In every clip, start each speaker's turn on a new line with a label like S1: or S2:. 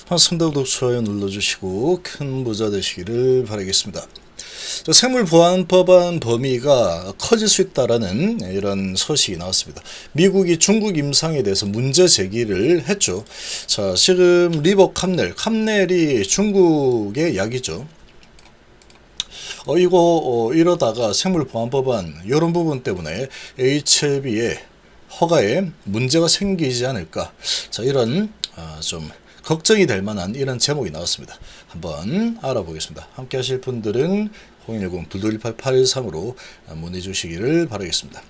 S1: 반갑습니다. 구독, 좋아요 눌러주시고 큰 부자 되시기를 바라겠습니다. 생물보안법안 범위가 커질 수 있다라는 이런 소식이 나왔습니다. 미국이 중국 임상에 대해서 문제 제기를 했죠. 자, 지금 리버 캄넬이 중국의 약이죠. 이러다가 생물보안법안 이런 부분 때문에 HLB의 허가에 문제가 생기지 않을까. 자, 이런 좀 걱정이 될 만한 이런 제목이 나왔습니다. 한번 알아보겠습니다. 함께 하실 분들은 010-2218-8113으로 문의 주시기를 바라겠습니다.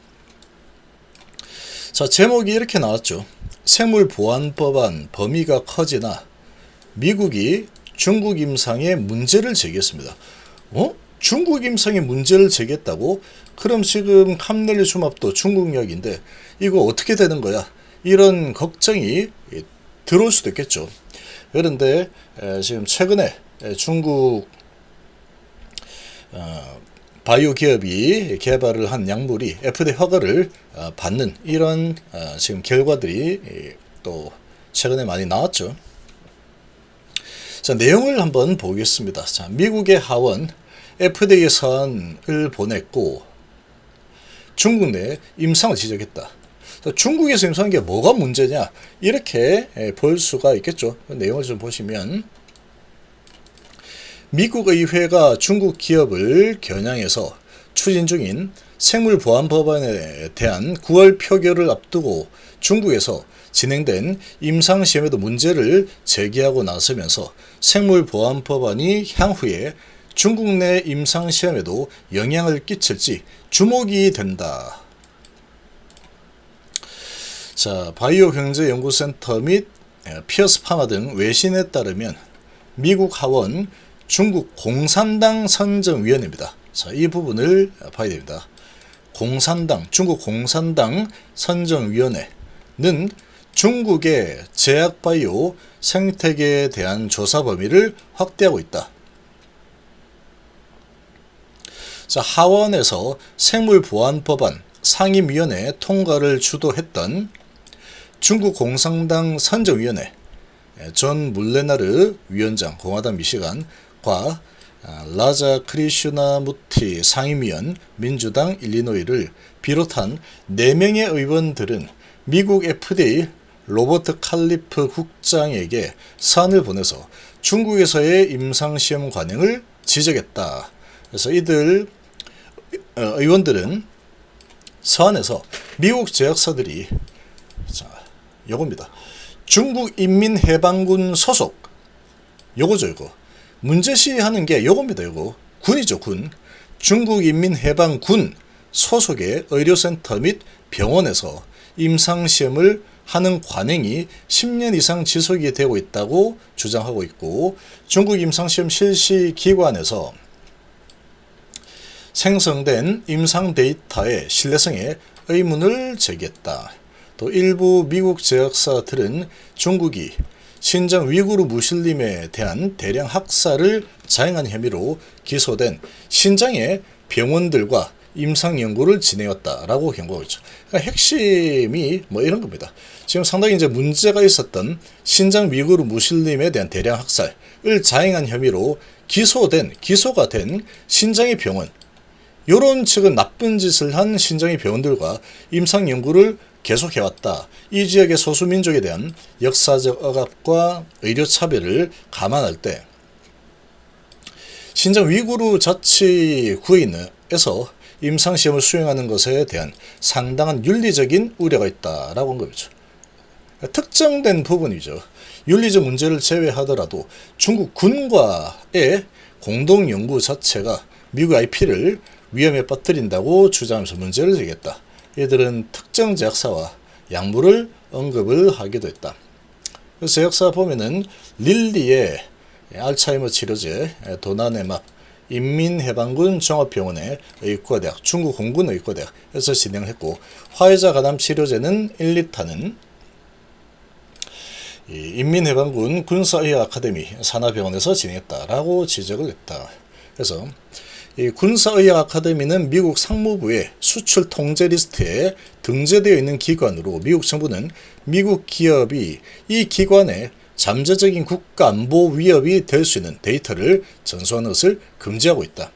S1: 자, 제목이 이렇게 나왔죠. 생물보안법안 범위가 커지나 미국이 중국 임상에 문제를 제기했습니다. 중국 임상에 문제를 제기했다고? 그럼 지금 캄넬리 주맙도 중국약인데 이거 어떻게 되는 거야? 이런 걱정이 들어올 수도 있겠죠. 그런데 지금 최근에 중국 바이오 기업이 개발을 한 약물이 FDA 허가를 받는 이런 지금 결과들이 또 최근에 많이 나왔죠. 자, 내용을 한번 보겠습니다. 자, 미국의 하원 FDA 사안을 보냈고 중국 내 임상을 지적했다. 중국에서 임상한 게 뭐가 문제냐, 이렇게 볼 수가 있겠죠. 내용을 좀 보시면 미국 의회가 중국 기업을 겨냥해서 추진 중인 생물보안법안에 대한 9월 표결을 앞두고 중국에서 진행된 임상시험에도 문제를 제기하고 나서면서 생물보안법안이 향후에 중국 내 임상시험에도 영향을 끼칠지 주목이 된다. 자, 바이오 경제연구센터 및 피어스 파마 등 외신에 따르면 미국 하원 중국 공산당 선정위원회입니다. 자, 이 부분을 봐야 됩니다. 중국 공산당 선정위원회는 중국의 제약 바이오 생태계에 대한 조사 범위를 확대하고 있다. 자, 하원에서 생물보안법안 상임위원회 통과를 주도했던 중국 공산당 선정위원회 존 물레나르 위원장 공화당 미시간과 라자 크리슈나무티 상임위원 민주당 일리노이를 비롯한 4명의 의원들은 미국 FDA 로버트 칼리프 국장에게 사안을 보내서 중국에서의 임상시험 관행을 지적했다. 그래서 이들 의원들은 서한에서 미국 제약사들이 요겁니다. 중국 인민해방군 소속 요거죠. 이거 문제시하는 게 요겁니다. 요거 군이죠. 군. 중국 인민해방군 소속의 의료센터 및 병원에서 임상시험을 하는 관행이 10년 이상 지속이 되고 있다고 주장하고 있고, 중국 임상시험 실시기관에서 생성된 임상 데이터의 신뢰성에 의문을 제기했다. 또 일부 미국 제약사들은 중국이 신장 위구르 무슬림에 대한 대량 학살을 자행한 혐의로 기소된 신장의 병원들과 임상 연구를 진행했다라고 경고하고 있죠. 그러니까 핵심이 이런 겁니다. 지금 상당히 이제 문제가 있었던 신장 위구르 무슬림에 대한 대량 학살을 자행한 혐의로 기소가 된 신장의 병원, 요런 지금 나쁜 짓을 한 신장의 병원들과 임상 연구를 계속해왔다. 이 지역의 소수민족에 대한 역사적 억압과 의료 차별을 감안할 때 신장 위구르 자치구에서 임상시험을 수행하는 것에 대한 상당한 윤리적인 우려가 있다라고 한 거죠. 특정된 부분이죠. 윤리적 문제를 제외하더라도 중국 군과의 공동연구 자체가 미국 IP를 위험에 빠뜨린다고 주장하면서 문제를 제기했다. 이들은 특정 제약사와 약물을 언급을 하기도 했다. 그래서 제약사 보면은 릴리의 알츠하이머 치료제, 도나네맙, 인민해방군 종합병원의 의과대학, 중국 공군 의과대학에서 진행을 했고, 화이자 간암 치료제는 1리타는 인민해방군 군사의학 아카데미 산하병원에서 진행했다라고 지적을 했다. 그래서 이 군사의학 아카데미는 미국 상무부의 수출 통제 리스트에 등재되어 있는 기관으로 미국 정부는 미국 기업이 이 기관에 잠재적인 국가 안보 위협이 될 수 있는 데이터를 전수하는 것을 금지하고 있다.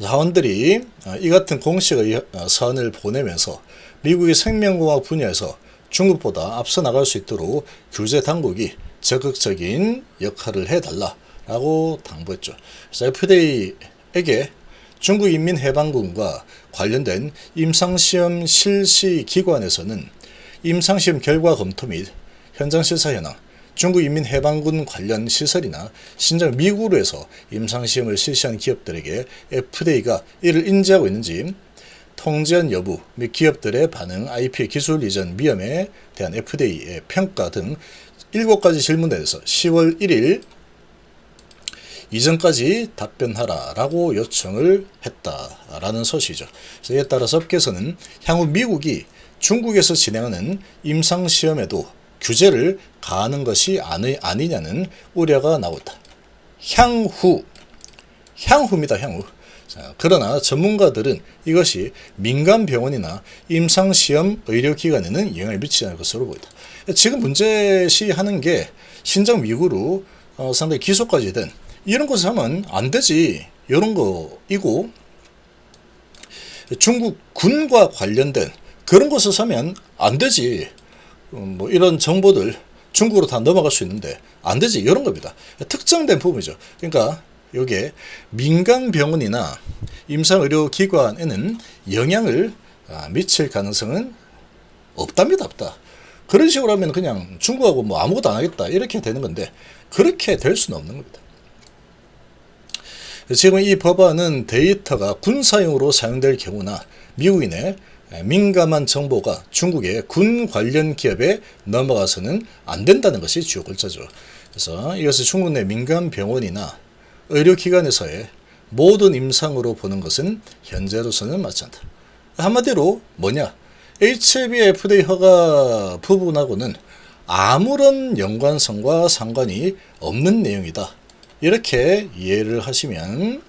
S1: 하원들이 이 같은 공식의 서한을 보내면서 미국이 생명공학 분야에서 중국보다 앞서 나갈 수 있도록 규제 당국이 적극적인 역할을 해달라라고 당부했죠. 그래서 FDA에게 중국인민해방군과 관련된 임상시험 실시기관에서는 임상시험 결과 검토 및 현장 실사 현황, 중국인민해방군 관련 시설이나 신장 미국으로 해서 임상시험을 실시한 기업들에게 FDA가 이를 인지하고 있는지, 통제한 여부 및 기업들의 반응, IP 기술 이전 위험에 대한 FDA의 평가 등 7가지 질문에 대해서 10월 1일 이전까지 답변하라라고 요청을 했다라는 소식이죠. 그래서 이에 따라서 업계에서는 향후 미국이 중국에서 진행하는 임상시험에도 규제를 가하는 것이 아니냐는 우려가 나오다. 향후입니다. 향후. 자, 그러나 전문가들은 이것이 민간 병원이나 임상시험 의료기관에는 영향을 미치지 않을 것으로 보인다. 지금 문제시하는 게 신장 위구르 상당히 기소까지 된 이런 것을 하면 안 되지, 이런 거이고, 중국 군과 관련된 그런 것을 사면 안 되지, 뭐 이런 정보들 중국으로 다 넘어갈 수 있는데 안 되지, 이런 겁니다. 특정된 부분이죠. 그러니까 이게 민간 병원이나 임상의료기관에는 영향을 미칠 가능성은 없답니다. 없다. 그런 식으로 하면 그냥 중국하고 뭐 아무것도 안 하겠다 이렇게 되는 건데, 그렇게 될 수는 없는 겁니다. 지금 이 법안은 데이터가 군사용으로 사용될 경우나 미국인의 민감한 정보가 중국의 군 관련 기업에 넘어가서는 안 된다는 것이 주요 골자죠. 그래서 이것을 중국 내 민간 병원이나 의료기관에서의 모든 임상으로 보는 것은 현재로서는 맞지 않다. 한마디로 뭐냐? HIV FDA 허가 부분하고는 아무런 연관성과 상관이 없는 내용이다. 이렇게 이해를 하시면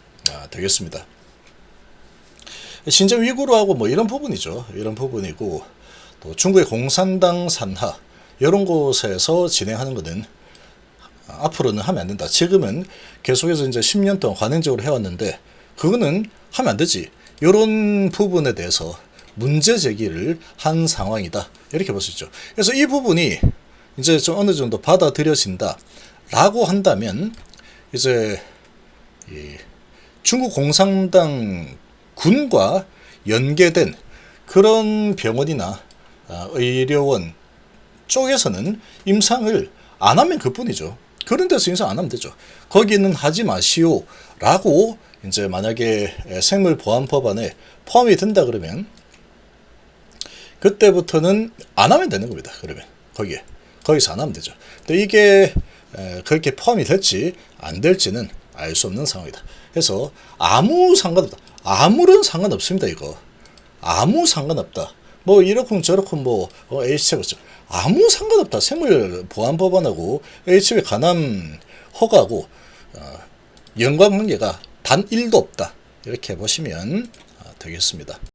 S1: 되겠습니다. 신장 위구르하고 뭐 이런 부분이죠. 이런 부분이고, 또 중국의 공산당 산하 이런 곳에서 진행하는 것은 앞으로는 하면 안 된다. 지금은 계속해서 이제 10년 동안 관행적으로 해왔는데 그거는 하면 안 되지. 이런 부분에 대해서 문제 제기를 한 상황이다. 이렇게 볼 수 있죠. 그래서 이 부분이 이제 좀 어느 정도 받아들여진다라고 한다면 이제 중국 공산당 군과 연계된 그런 병원이나 의료원 쪽에서는 임상을 안 하면 그뿐이죠. 그런 데서 임상 안 하면 되죠. 거기는 하지 마시오 라고 이제 만약에 생물보안법안에 포함이 된다 그러면 그때부터는 안 하면 되는 겁니다. 그러면 거기서 안 하면 되죠. 근데 이게 그렇게 포함이 될지 안 될지는 알 수 없는 상황이다. 그래서 아무 상관없다. 아무런 상관없습니다. 이거 아무 상관없다. 뭐 이렇쿵 저렇쿵 뭐 HIV 그렇죠. 아무 상관없다. 생물보안법안하고 HIV 간암 허가하고 연관관계가 단 1도 없다. 이렇게 보시면 되겠습니다.